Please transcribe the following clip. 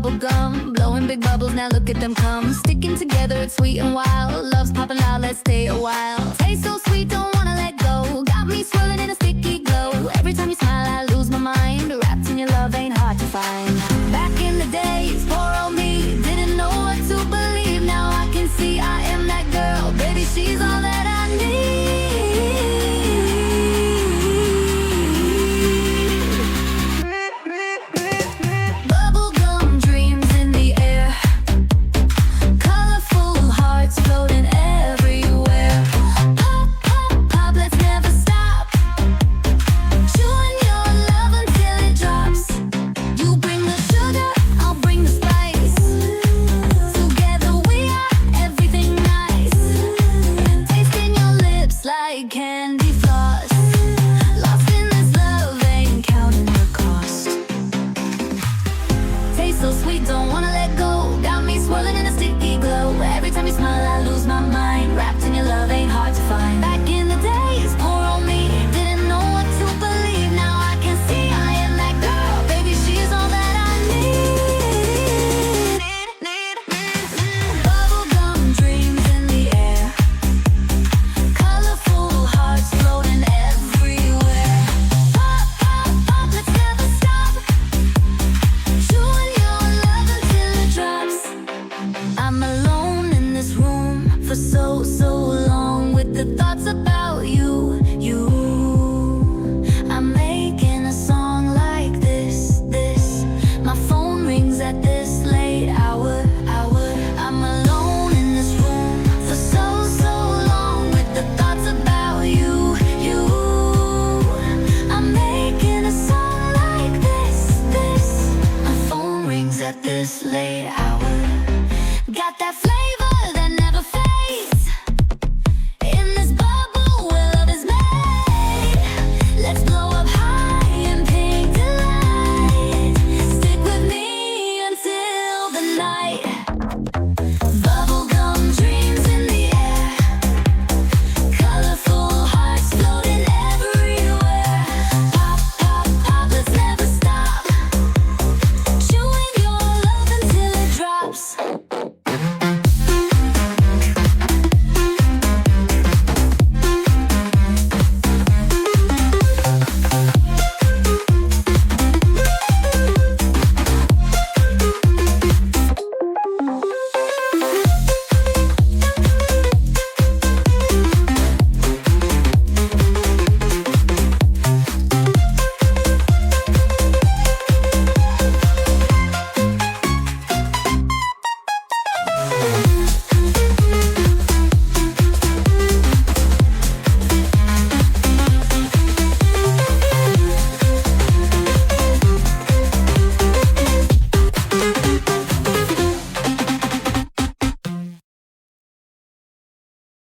bubble gum, blowing big bubbles, now look at them come. Sticking together, it's sweet and wild. Love's popping out, let's stay a while. Taste so sweet, don't wanna let go. Got me swirling in a sticky glow. Every time you smile, I lose my mind. Wrapped in your love, ain't hard to find. Back in the days, poor old me didn't know what to believe. Now I can see I am that girl. Baby, she's all that I need. Candy floss, lost in this love, ain't counting the cost. Taste so sweet, don't wanna let go. Got me swirling in a sticky glow. Every time you smile, I lose my mind. Wrapped in your love, ain't hard to find. Back in the days, poor old me didn't know what to believe. Now I can see I am that girl. Baby, she's all that I need. Bubblegum dreams in the air, colorful hearts floating everywhere. Pop, pop, pop, let's never stop. Chewing your love until it drops. I'm alone in this room for so long, with the thoughts about you. I'm making a song like this. My phone rings at this late hour. I'm alone in this room for so long, with the thoughts about you. I'm making a song like this. My phone rings at this late hour.